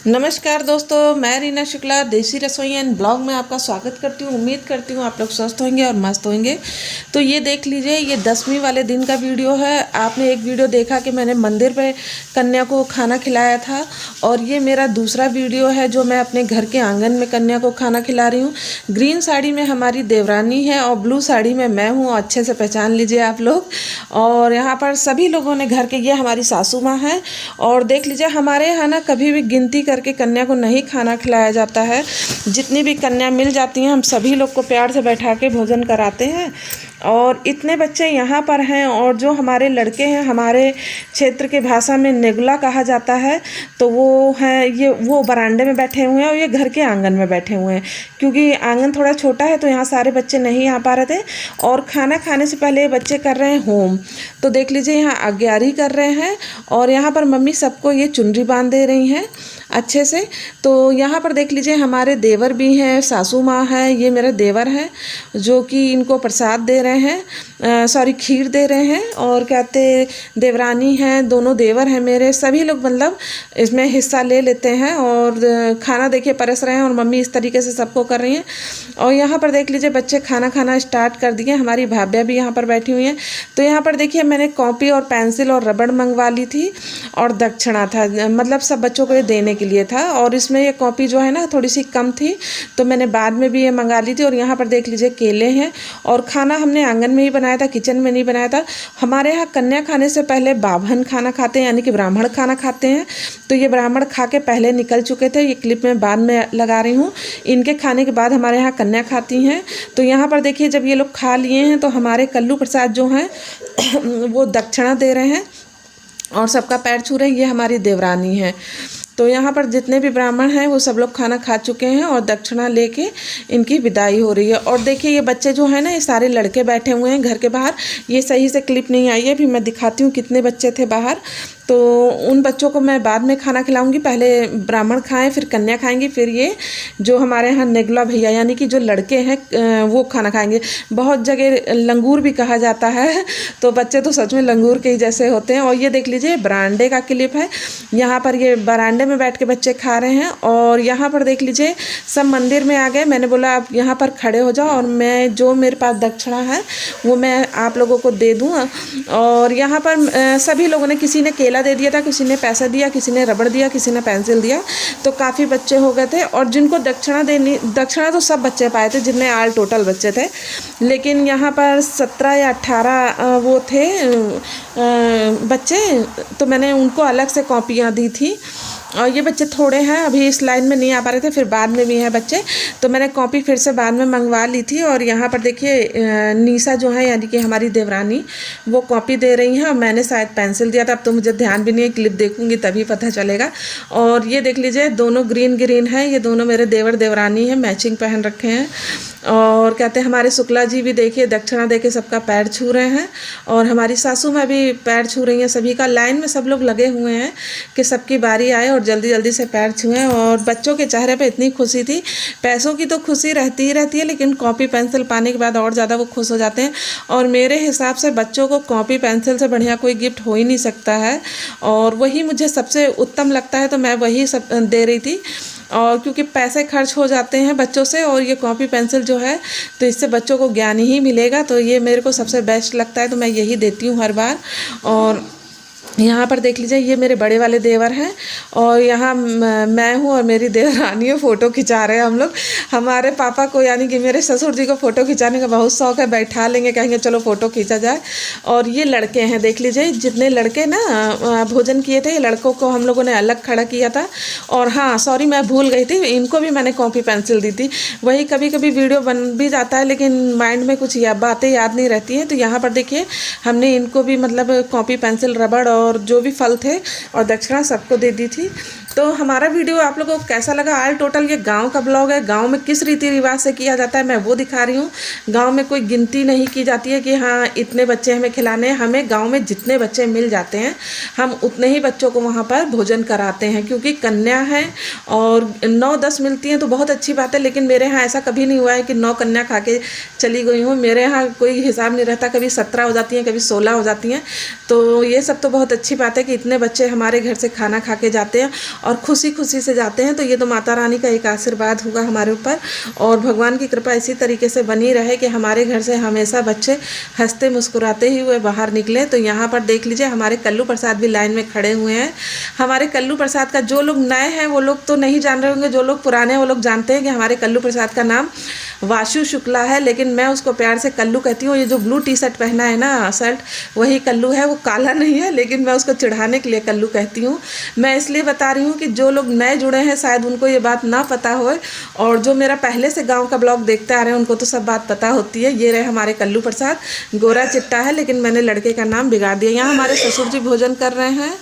नमस्कार दोस्तों, मैं रीना शुक्ला देसी रसोई एंड ब्लॉग में आपका स्वागत करती हूँ। उम्मीद करती हूँ आप लोग स्वस्थ होंगे और मस्त होंगे। तो ये देख लीजिए, ये 10वीं वाले दिन का वीडियो है। आपने एक वीडियो देखा कि मैंने मंदिर पे कन्या को खाना खिलाया था, और ये मेरा दूसरा वीडियो है जो मैं अपने घर के आंगन में कन्या को खाना खिला रही हूँ। ग्रीन साड़ी में हमारी देवरानी है और ब्लू साड़ी में मैं हूँ, अच्छे से पहचान लीजिए आप लोग। और यहाँ पर सभी लोगों ने घर के, ये हमारी सासू माँ है। और देख लीजिए, हमारे यहाँ ना कभी भी गिनती करके कन्या को नहीं खाना खिलाया जाता है। जितनी भी कन्या मिल जाती हैं, हम सभी लोग को प्यार से बैठा के भोजन कराते हैं। और इतने बच्चे यहाँ पर हैं, और जो हमारे लड़के हैं, हमारे क्षेत्र के भाषा में नेगुला कहा जाता है, तो वो हैं, ये वो बरामदे में बैठे हुए हैं और ये घर के आंगन में बैठे हुए हैं। क्योंकि आंगन थोड़ा छोटा है तो यहाँ सारे बच्चे नहीं आ पा रहे थे, और खाना खाने से पहले ये बच्चे कर रहे हैं होम। तो देख लीजिए, यहाँ आज्ञारी कर रहे हैं, और यहाँ पर मम्मी सबको ये चुनरी बांध दे रही हैं अच्छे से। तो यहाँ पर देख लीजिए, हमारे देवर भी हैं, सासू माँ है, ये मेरे देवर हैं जो कि इनको प्रसाद दे रहे हैं, सॉरी खीर दे रहे हैं। और कहते देवरानी हैं, दोनों देवर हैं मेरे, सभी लोग मतलब इसमें हिस्सा ले लेते हैं। और खाना देखिए परस रहे हैं, और मम्मी इस तरीके से सबको कर रही हैं। और यहाँ पर देख लीजिए, बच्चे खाना खाना स्टार्ट कर दिए। हमारी भाभ्या भी यहाँ पर बैठी हुई हैं। तो यहाँ पर देखिए, मैंने कॉपी और पेंसिल और रबड़ मंगवा ली थी, और दक्षिणा था, मतलब सब बच्चों को ये देने के लिए था। और इसमें ये कॉपी जो है ना थोड़ी सी कम थी, तो मैंने बाद में भी ये मंगा ली थी। और यहाँ पर देख लीजिए, केले हैं। और खाना हमने आंगन में ही बनाया था, किचन में नहीं बनाया था। हमारे यहाँ कन्या खाने से पहले बाभन खाना खाते हैं, यानी कि ब्राह्मण खाना खाते हैं। तो ये ब्राह्मण खा के पहले निकल चुके थे, ये क्लिप मैं बाद में लगा रही हूँ। इनके खाने के बाद हमारे यहाँ कन्या खाती हैं। तो यहाँ पर देखिए, जब ये लोग खा लिए हैं तो हमारे कल्लू प्रसाद जो हैं वो दक्षिणा दे रहे हैं और सबका पैर छू रहे हैं। ये हमारी देवरानी है। तो यहाँ पर जितने भी ब्राह्मण हैं वो सब लोग खाना खा चुके हैं, और दक्षिणा लेके इनकी विदाई हो रही है। और देखिए, ये बच्चे जो हैं ना, ये सारे लड़के बैठे हुए हैं घर के बाहर। ये सही से क्लिप नहीं आई है, भी मैं दिखाती हूँ कितने बच्चे थे बाहर। तो उन बच्चों को मैं बाद में खाना खिलाऊंगी। पहले ब्राह्मण खाएं, फिर कन्या खाएंगी, फिर ये जो हमारे यहाँ नेगला भैया यानी कि जो लड़के हैं वो खाना खाएंगे। बहुत जगह लंगूर भी कहा जाता है, तो बच्चे तो सच में लंगूर के ही जैसे होते हैं। और ये देख लीजिए, बरामदे का क्लिप है। यहाँ पर ये बरामदे में बैठ के बच्चे खा रहे हैं। और यहाँ पर देख लीजिए, सब मंदिर में आ गए। मैंने बोला आप यहाँ पर खड़े हो जाओ, और मैं जो मेरे पास दक्षिणा है वो मैं आप लोगों को दे दूँ। और यहाँ पर सभी लोगों ने, किसी ने केला दे दिया था, किसी ने पैसा दिया, किसी ने रबड़ दिया, किसी ने पेंसिल दिया। तो काफ़ी बच्चे हो गए थे। और जिनको दक्षिणा देनी, दक्षिणा तो सब बच्चे पाए थे, जितने आल टोटल बच्चे थे। लेकिन यहाँ पर 17 या 18 वो थे बच्चे, तो मैंने उनको अलग से कॉपियाँ दी थी। और ये बच्चे थोड़े हैं, अभी इस लाइन में नहीं आ पा रहे थे, फिर बाद में भी हैं बच्चे, तो मैंने कॉपी फिर से बाद में मंगवा ली थी। और यहाँ पर देखिए, निशा जो है यानी कि हमारी देवरानी, वो कॉपी दे रही हैं, और मैंने शायद पेंसिल दिया था। अब तो मुझे ध्यान भी नहीं है, क्लिप देखूंगी तभी पता चलेगा। और ये देख लीजिए, दोनों ग्रीन ग्रीन है, ये दोनों मेरे देवर देवरानी हैं, मैचिंग पहन रखे हैं। और कहते हैं हमारे शुक्ला जी भी देखिए दक्षिणा दे के सबका पैर छू रहे हैं, और हमारी सासू माँ भी पैर छू रही हैं सभी का। लाइन में सब लोग लगे हुए हैं कि सबकी बारी आए और जल्दी जल्दी से पैर छुएं। और बच्चों के चेहरे पे इतनी खुशी थी। पैसों की तो खुशी रहती ही रहती है, लेकिन कॉपी पेंसिल पाने के बाद और ज़्यादा वो खुश हो जाते हैं। और मेरे हिसाब से बच्चों को कॉपी पेंसिल से बढ़िया कोई गिफ्ट हो ही नहीं सकता है, और वही मुझे सबसे उत्तम लगता है, तो मैं वही सब दे रही थी। और क्योंकि पैसे खर्च हो जाते हैं बच्चों से, और ये कॉपी पेंसिल जो है तो इससे बच्चों को ज्ञान ही मिलेगा, तो ये मेरे को सबसे बेस्ट लगता है, तो मैं यही देती हूँ हर बार। और यहाँ पर देख लीजिए, ये मेरे बड़े वाले देवर हैं, और यहाँ मैं हूँ और मेरी देवरानी है। फ़ोटो खिंचा रहे हैं हम लोग। हमारे पापा को यानी कि मेरे ससुर जी को फ़ोटो खिंचाने का बहुत शौक़ है, बैठा लेंगे, कहेंगे चलो फ़ोटो खींचा जाए। और ये लड़के हैं, देख लीजिए, जितने लड़के ना भोजन किए थे, ये लड़कों को हम लोगों ने अलग खड़ा किया था। और हाँ सॉरी, मैं भूल गई थी, इनको भी मैंने कॉपी पेंसिल दी थी। वही कभी कभी वीडियो बन भी जाता है, लेकिन माइंड में कुछ बातें याद नहीं रहती हैं। तो यहाँ पर देखिए, हमने इनको भी मतलब कॉपी पेंसिल रबड़ और जो भी फल थे और दक्षिणा सबको दे दी थी। तो हमारा वीडियो आप लोगों को कैसा लगा? ऑल टोटल ये गांव का ब्लॉग है। गांव में किस रीति रिवाज से किया जाता है मैं वो दिखा रही हूँ। गांव में कोई गिनती नहीं की जाती है कि हाँ इतने बच्चे हमें खिलाने हैं। हमें गांव में जितने बच्चे मिल जाते हैं हम उतने ही बच्चों को वहाँ पर भोजन कराते हैं, क्योंकि कन्या है और 9-10 मिलती हैं तो बहुत अच्छी बात है। लेकिन मेरे यहाँ ऐसा कभी नहीं हुआ है कि 9 कन्या खा के चली गई हूँ। मेरे यहाँ कोई हिसाब नहीं रहता, कभी 17 हो जाती हैं, कभी 16 हो जाती हैं। तो ये सब तो बहुत अच्छी बात है कि इतने बच्चे हमारे घर से खाना खा के जाते हैं। और खुशी खुशी से जाते हैं। तो ये तो माता रानी का एक आशीर्वाद होगा हमारे ऊपर, और भगवान की कृपा इसी तरीके से बनी रहे कि हमारे घर से हमेशा बच्चे हंसते मुस्कुराते ही हुए बाहर निकले। तो यहाँ पर देख लीजिए हमारे कल्लू प्रसाद भी लाइन में खड़े हुए हैं। हमारे कल्लू प्रसाद का जो लोग नए हैं वो लोग तो नहीं जान रहे होंगे, जो लोग पुराने हैं वो लोग जानते हैं कि हमारे कल्लू प्रसाद का नाम वाशु शुक्ला है, लेकिन मैं उसको प्यार से कल्लू कहती हूँ। ये जो ब्लू टी शर्ट पहना है ना शर्ट, वही कल्लू है, वो काला नहीं है, लेकिन मैं उसको चिढ़ाने के लिए कल्लू कहती हूँ। मैं इसलिए बता रही हूँ कि जो लोग नए जुड़े हैं शायद उनको ये बात ना पता हो, और जो मेरा पहले से गाँव का ब्लॉग देखते आ रहे हैं उनको तो सब बात पता होती है। ये रहे हमारे कल्लू प्रसाद, गोरा चिट्टा है लेकिन मैंने लड़के का नाम बिगाड़ दिया। यहाँ हमारे ससुर जी भोजन कर रहे हैं।